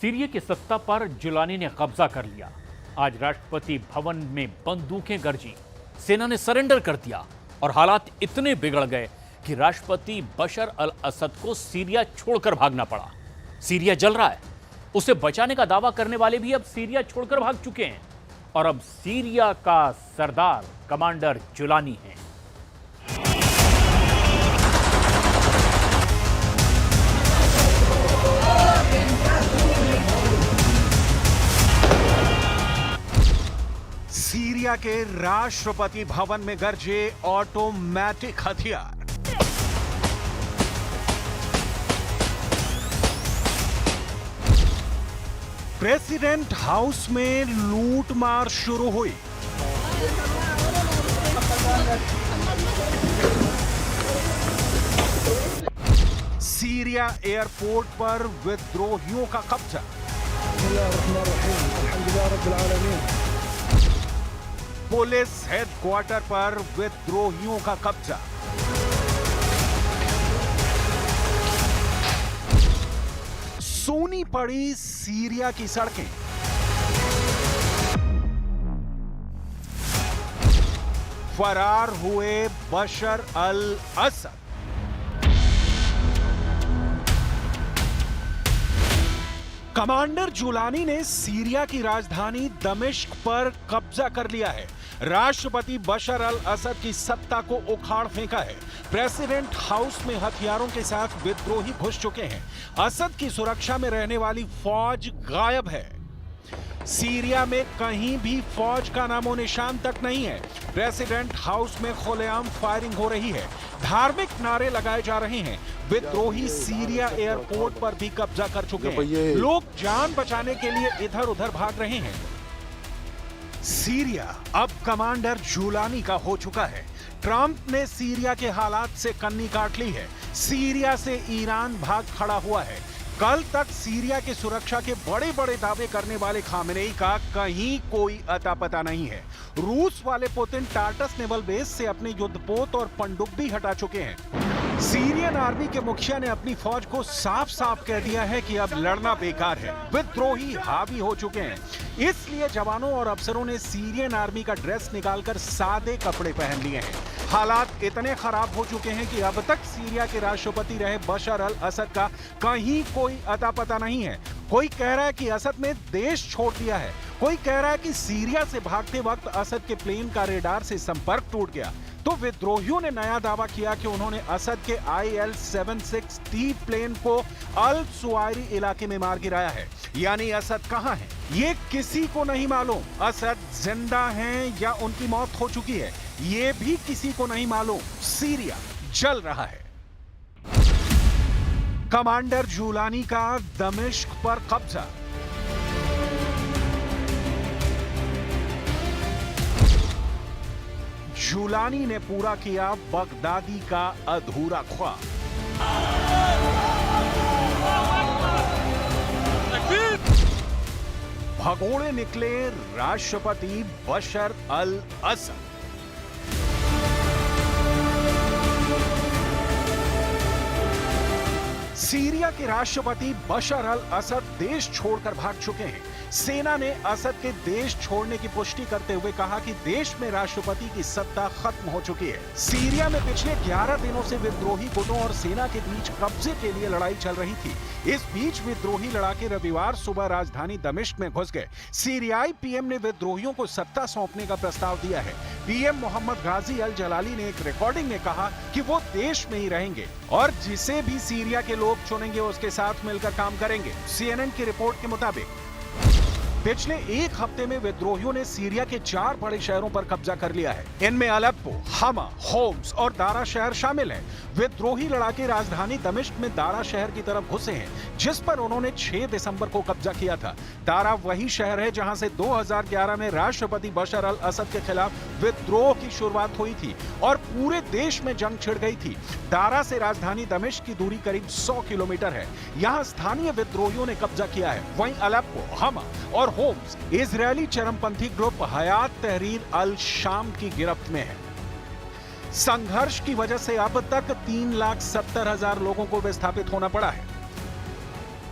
Syria की सत्ता पर जुलानी ने कब्जा कर लिया। आज राष्ट्रपति भवन में बंदूकें गरजी, सेना ने सरेंडर कर दिया और हालात इतने बिगड़ गए कि राष्ट्रपति बशर अल असद को सीरिया छोड़कर भागना पड़ा। सीरिया जल रहा है, उसे बचाने का दावा करने वाले भी अब सीरिया छोड़कर भाग चुके हैं और अब सीरिया का सरदार कमांडर जुलानी है। सीरिया के राष्ट्रपति भवन में गरजे ऑटोमेटिक हथियार। प्रेसिडेंट हाउस में लूटमार शुरू हुई। सीरिया एयरपोर्ट पर विद्रोहियों का कब्जा। पुलिस हेडक्वार्टर पर विद्रोहियों का कब्जा। सूनी पड़ी सीरिया की सड़कें। फरार हुए बशर अल असद। कमांडर जुलानी ने सीरिया की राजधानी दमिश्क पर कब्जा कर लिया है। राष्ट्रपति बशर अल असद की सत्ता को उखाड़ फेंका है। प्रेसिडेंट हाउस में हथियारों के साथ विद्रोही घुस चुके हैं। असद की सुरक्षा में रहने वाली फौज गायब है। सीरिया में कहीं भी फौज का नामो निशान तक नहीं है। प्रेसिडेंट हाउस में खुलेआम फायरिंग हो रही है। धार्मिक नारे लगाए जा रहे हैं। विद्रोही सीरिया एयरपोर्ट पर भी कब्जा कर चुके हैं। लोग जान बचाने के लिए इधर उधर भाग रहे हैं। सीरिया अब कमांडर जुलानी का हो चुका है। ट्रंप ने सीरिया के हालात से कन्नी काट ली है। सीरिया से ईरान भाग खड़ा हुआ है। कल तक सीरिया की सुरक्षा के बड़े बड़े दावे करने वाले खामेनेई का कहीं कोई अता पता नहीं है। रूस वाले पुतिन टार्टस नेवल बेस से अपने युद्धपोत और पनडुब्बी हटा चुके हैं। सीरियन आर्मी के मुखिया ने अपनी फौज को साफ साफ कह दिया है कि अब लड़ना बेकार है। विद्रोही हावी हो चुके हैं। इसलिए जवानों और अफसरों ने सीरियन आर्मी का ड्रेस निकालकर सादे कपड़े पहन लिए हैं। हालात इतने खराब हो चुके हैं कि अब तक सीरिया के राष्ट्रपति रहे बशर अल असद का कहीं कोई अता पता नहीं है। कोई कह रहा है कि असद ने देश छोड़ दिया है। कोई कह रहा है कि सीरिया से भागते वक्त असद के प्लेन का रेडार से संपर्क टूट गया। तो विद्रोहियों ने नया दावा किया कि उन्होंने असद के IL-76T प्लेन को अल सुवायरी इलाके में मार गिराया है। यानी असद कहां है ये किसी को नहीं मालूम। असद जिंदा हैं या उनकी मौत हो चुकी है ये भी किसी को नहीं मालूम। सीरिया जल रहा है। कमांडर जुलानी का दमिश्क पर कब्जा। जुलानी ने पूरा किया बगदादी का अधूरा ख्वाब। भगोड़े निकले राष्ट्रपति बशर अल असद। सीरिया के राष्ट्रपति बशर अल असद देश छोड़कर भाग चुके हैं। सेना ने असद के देश छोड़ने की पुष्टि करते हुए कहा कि देश में राष्ट्रपति की सत्ता खत्म हो चुकी है। सीरिया में पिछले 11 दिनों से विद्रोही गुटों और सेना के बीच कब्जे के लिए लड़ाई चल रही थी। इस बीच विद्रोही लड़ाके रविवार सुबह राजधानी दमिश्क में घुस गए। सीरियाई पीएम ने विद्रोहियों को सत्ता सौंपने का प्रस्ताव दिया है। पीएम मोहम्मद गाजी अल जलाली ने एक रिकॉर्डिंग में कहा कि वो देश में ही रहेंगे और जिसे भी सीरिया के लोग चुनेंगे उसके साथ मिलकर काम करेंगे। CNN की रिपोर्ट के मुताबिक पिछले एक हफ्ते में विद्रोहियों ने सीरिया के 4 बड़े शहरों पर कब्जा कर लिया है। इनमें अलेप्पो, हमा, होम्स और दारा शहर शामिल हैं। विद्रोही लड़ाके राजधानी दमिश्क में दारा शहर की तरफ घुसे हैं, जिस पर उन्होंने 6 दिसंबर को कब्जा किया था। दारा वही शहर है जहां से 2011 में राष्ट्रपति बशर अल असद के खिलाफ विद्रोह की शुरुआत हुई थी और पूरे देश में जंग छिड़ गई थी। दारा से राजधानी दमिश्क की दूरी करीब 100 किलोमीटर है। यहाँ स्थानीय विद्रोहियों ने कब्जा किया है। वहीं अलेप्पो, हमा और होम्स इजरायली चरमपंथी ग्रुप हयात तहरीर अल शाम की गिरफ्त में है। संघर्ष की वजह से अब तक 3,70,000 लोगों को विस्थापित होना पड़ा है।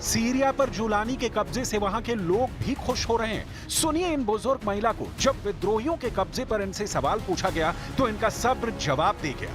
सीरिया पर जुलानी के कब्जे से वहां के लोग भी खुश हो रहे हैं। सुनिए इन बुजुर्ग महिला को, जब विद्रोहियों के कब्जे पर इनसे सवाल पूछा गया तो इनका सब्र जवाब दे गया।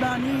80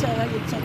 6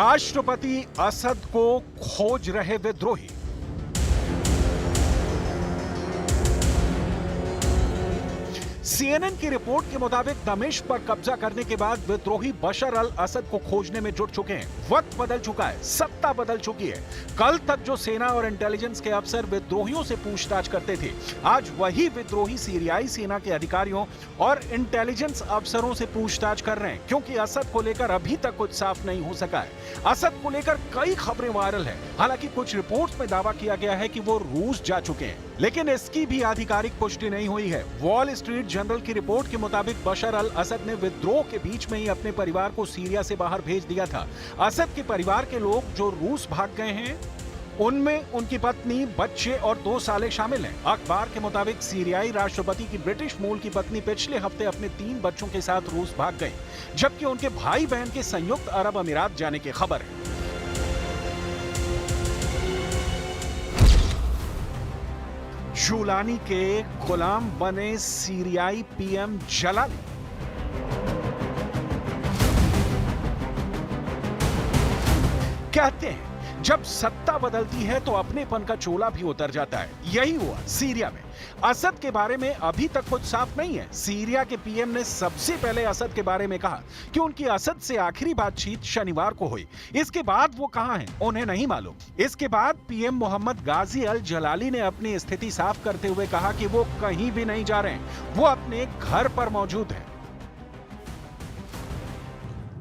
राष्ट्रपति असद को खोज रहे विद्रोही। CNN की रिपोर्ट के मुताबिक दमिश्क पर कब्जा करने के बाद विद्रोही बशर अल असद को खोजने में जुट चुके हैं। वक्त बदल चुका है, सत्ता बदल चुकी है। कल तक जो सेना और इंटेलिजेंस के अफसर विद्रोहियों से पूछताछ करते थे, आज वही विद्रोही सीरियाई सेना के अधिकारियों और इंटेलिजेंस अफसरों से पूछताछ कर रहे हैं, क्योंकि असद को लेकर अभी तक कुछ साफ नहीं हो सका है। असद को लेकर कई खबरें वायरल है। हालांकि कुछ रिपोर्ट्स में दावा किया गया है कि वो रूस जा चुके हैं, लेकिन इसकी भी आधिकारिक पुष्टि नहीं हुई है। वॉल स्ट्रीट जनरल की रिपोर्ट के मुताबिक बशर अल असद ने विद्रोह के बीच में ही अपने परिवार को सीरिया से बाहर भेज दिया था। असद के परिवार के लोग जो रूस भाग गए हैं, उनमें उनकी पत्नी, बच्चे और 2 साले शामिल हैं। अखबार के मुताबिक सीरियाई राष्ट्रपति की ब्रिटिश मूल की पत्नी पिछले हफ्ते अपने 3 बच्चों के साथ रूस भाग गई, जबकि उनके भाई बहन के संयुक्त अरब अमीरात जाने की खबर है। जुलानी के गुलाम बने सीरियाई पीएम जलाली। कहते हैं जब सत्ता बदलती है तो अपनेपन का चोला भी उतर जाता है। यही हुआ सीरिया में। असद के बारे में अभी तक कुछ साफ नहीं है। सीरिया के पीएम ने सबसे पहले असद के बारे में कहा कि उनकी असद से आखिरी बातचीत शनिवार को हुई। इसके बाद वो कहां हैं उन्हें नहीं मालूम। इसके बाद पीएम मोहम्मद गाजी अल जलाली ने अपनी स्थिति साफ करते हुए कहा कि वो कहीं भी नहीं जा रहे हैं, वो अपने घर पर मौजूद हैं।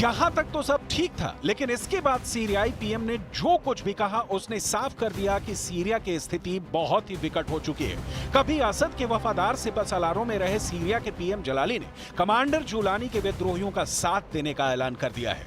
यहां तक तो सब ठीक था, लेकिन इसके बाद सीरियाई पीएम ने जो कुछ भी कहा उसने साफ कर दिया कि सीरिया की स्थिति बहुत ही विकट हो चुकी है। कभी असद के वफादार सिपहसालारों में रहे सीरिया के पीएम जलाली ने कमांडर जुलानी के विद्रोहियों का साथ देने का ऐलान कर दिया है।